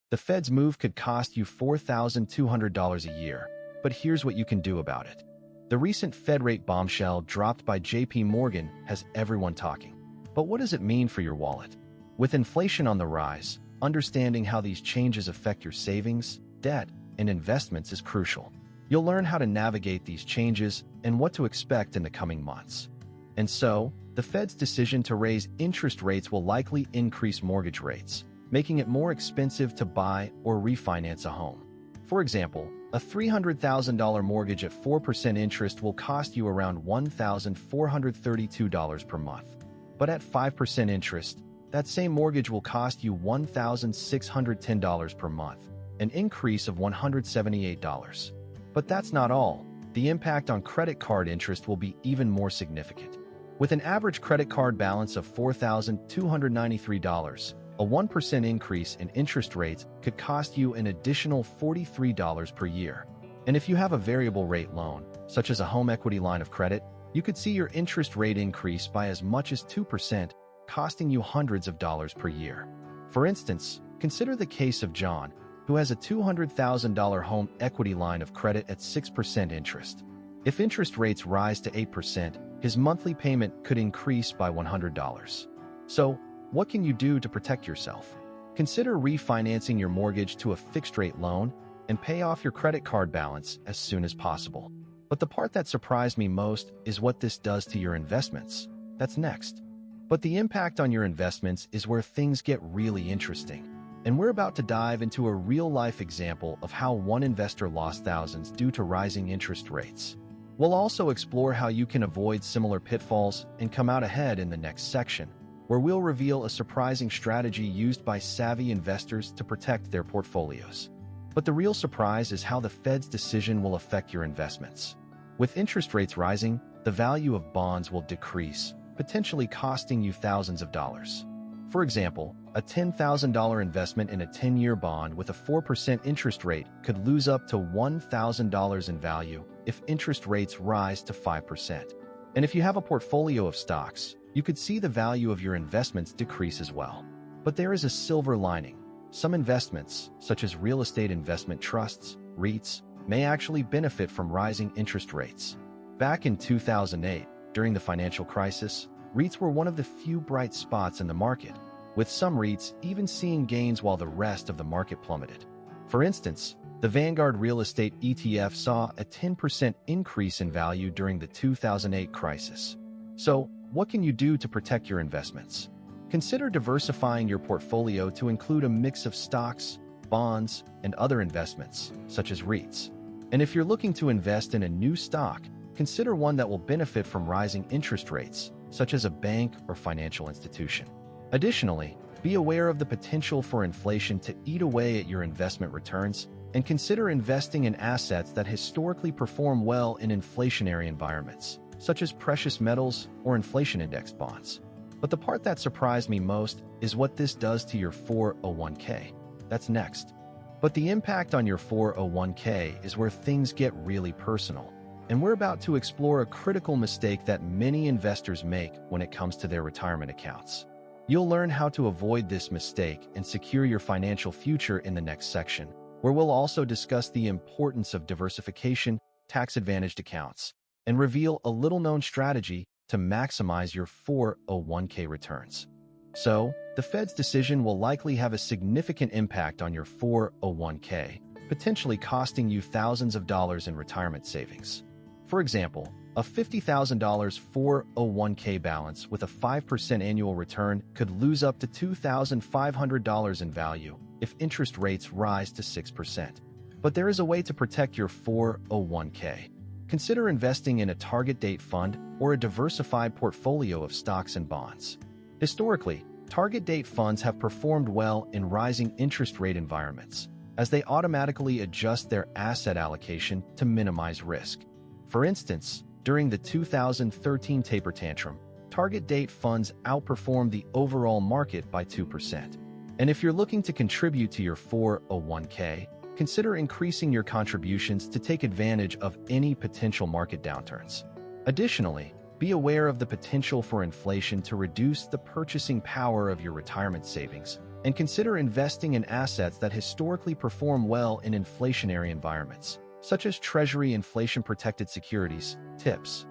The Fed's move could cost you $4,200 a year, but here's what you can do about it. The recent Fed rate bombshell dropped by JP Morgan has everyone talking. But what does it mean for your wallet? With inflation on the rise, understanding how these changes affect your savings, debt, and investments is crucial. You'll learn how to navigate these changes and what to expect in the coming months. And so, the Fed's decision to raise interest rates will likely increase mortgage rates, making it more expensive to buy or refinance a home. For example, a $300,000 mortgage at 4% interest will cost you around $1,432 per month. But at 5% interest, that same mortgage will cost you $1,610 per month, an increase of $178. But that's not all. The impact on credit card interest will be even more significant. With an average credit card balance of $4,293, a 1% increase in interest rates could cost you an additional $43 per year. And if you have a variable rate loan, such as a home equity line of credit, you could see your interest rate increase by as much as 2%, costing you hundreds of dollars per year. For instance, consider the case of John, who has a $200,000 home equity line of credit at 6% interest. If interest rates rise to 8%, his monthly payment could increase by $100. So, what can you do to protect yourself? Consider refinancing your mortgage to a fixed-rate loan and pay off your credit card balance as soon as possible. But the part that surprised me most is what this does to your investments. That's next. But the impact on your investments is where things get really interesting. And we're about to dive into a real-life example of how one investor lost thousands due to rising interest rates. We'll also explore how you can avoid similar pitfalls and come out ahead in the next section, where we'll reveal a surprising strategy used by savvy investors to protect their portfolios. But the real surprise is how the Fed's decision will affect your investments. With interest rates rising, the value of bonds will decrease, potentially costing you thousands of dollars. For example, a $10,000 investment in a 10-year bond with a 4% interest rate could lose up to $1,000 in value if interest rates rise to 5%. And if you have a portfolio of stocks, you could see the value of your investments decrease as well. But there is a silver lining. Some investments, such as real estate investment trusts, REITs, may actually benefit from rising interest rates. Back in 2008, during the financial crisis, REITs were one of the few bright spots in the market, with some REITs even seeing gains while the rest of the market plummeted. For instance, the Vanguard Real Estate ETF saw a 10% increase in value during the 2008 crisis. So, what can you do to protect your investments? Consider diversifying your portfolio to include a mix of stocks, bonds, and other investments, such as REITs. And if you're looking to invest in a new stock, consider one that will benefit from rising interest rates, such as a bank or financial institution. Additionally, be aware of the potential for inflation to eat away at your investment returns, and consider investing in assets that historically perform well in inflationary environments, such as precious metals or inflation-indexed bonds. But the part that surprised me most is what this does to your 401k. That's next. But the impact on your 401k is where things get really personal, and we're about to explore a critical mistake that many investors make when it comes to their retirement accounts. You'll learn how to avoid this mistake and secure your financial future in the next section, where we'll also discuss the importance of diversification, tax-advantaged accounts, and reveal a little-known strategy to maximize your 401k returns. So, the Fed's decision will likely have a significant impact on your 401k, potentially costing you thousands of dollars in retirement savings. For example, a $50,000 401k balance with a 5% annual return could lose up to $2,500 in value if interest rates rise to 6%. But there is a way to protect your 401k. Consider investing in a target date fund or a diversified portfolio of stocks and bonds. Historically, target date funds have performed well in rising interest rate environments, as they automatically adjust their asset allocation to minimize risk. For instance, during the 2013 taper tantrum, target date funds outperformed the overall market by 2%. And if you're looking to contribute to your 401k, consider increasing your contributions to take advantage of any potential market downturns. Additionally, be aware of the potential for inflation to reduce the purchasing power of your retirement savings, and consider investing in assets that historically perform well in inflationary environments, such as Treasury inflation-protected securities, TIPS.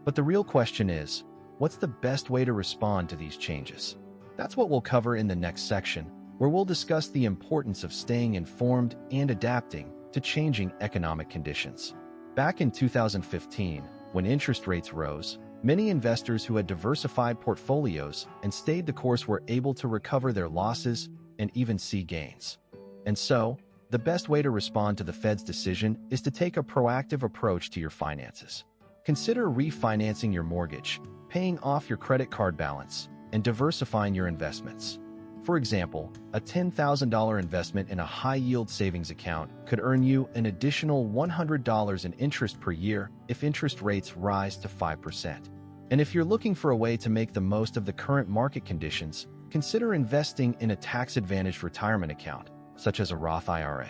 But the real question is, what's the best way to respond to these changes? That's what we'll cover in the next section, where we'll discuss the importance of staying informed and adapting to changing economic conditions. Back in 2015, when interest rates rose, many investors who had diversified portfolios and stayed the course were able to recover their losses and even see gains. And so, the best way to respond to the Fed's decision is to take a proactive approach to your finances. Consider refinancing your mortgage, paying off your credit card balance, and diversifying your investments. For example, a $10,000 investment in a high-yield savings account could earn you an additional $100 in interest per year if interest rates rise to 5%. And if you're looking for a way to make the most of the current market conditions, consider investing in a tax-advantaged retirement account, such as a Roth IRA.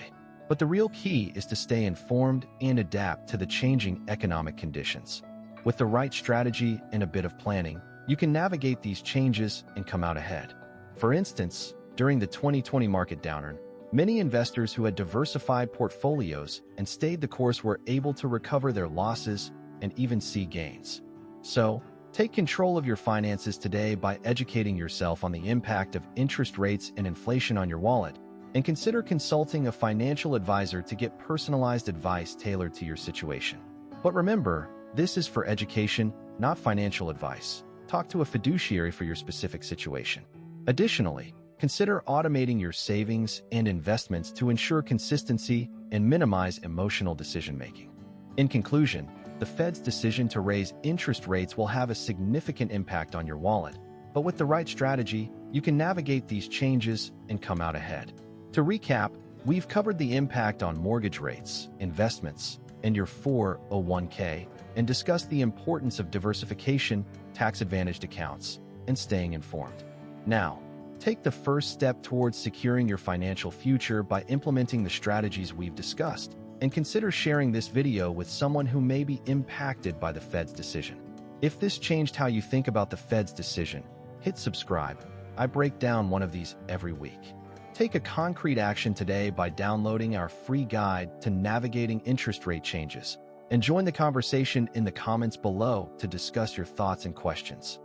But the real key is to stay informed and adapt to the changing economic conditions. With the right strategy and a bit of planning, you can navigate these changes and come out ahead. For instance, during the 2020 market downturn, many investors who had diversified portfolios and stayed the course were able to recover their losses and even see gains. So, take control of your finances today by educating yourself on the impact of interest rates and inflation on your wallet, and consider consulting a financial advisor to get personalized advice tailored to your situation. But remember, this is for education, not financial advice. Talk to a fiduciary for your specific situation. Additionally, consider automating your savings and investments to ensure consistency and minimize emotional decision-making. In conclusion, the Fed's decision to raise interest rates will have a significant impact on your wallet, but with the right strategy, you can navigate these changes and come out ahead. To recap, we've covered the impact on mortgage rates, investments, and your 401k, and discussed the importance of diversification, tax-advantaged accounts, and staying informed. Now, take the first step towards securing your financial future by implementing the strategies we've discussed, and consider sharing this video with someone who may be impacted by the Fed's decision. If this changed how you think about the Fed's decision, hit subscribe. I break down one of these every week. Take a concrete action today by downloading our free guide to navigating interest rate changes, and join the conversation in the comments below to discuss your thoughts and questions.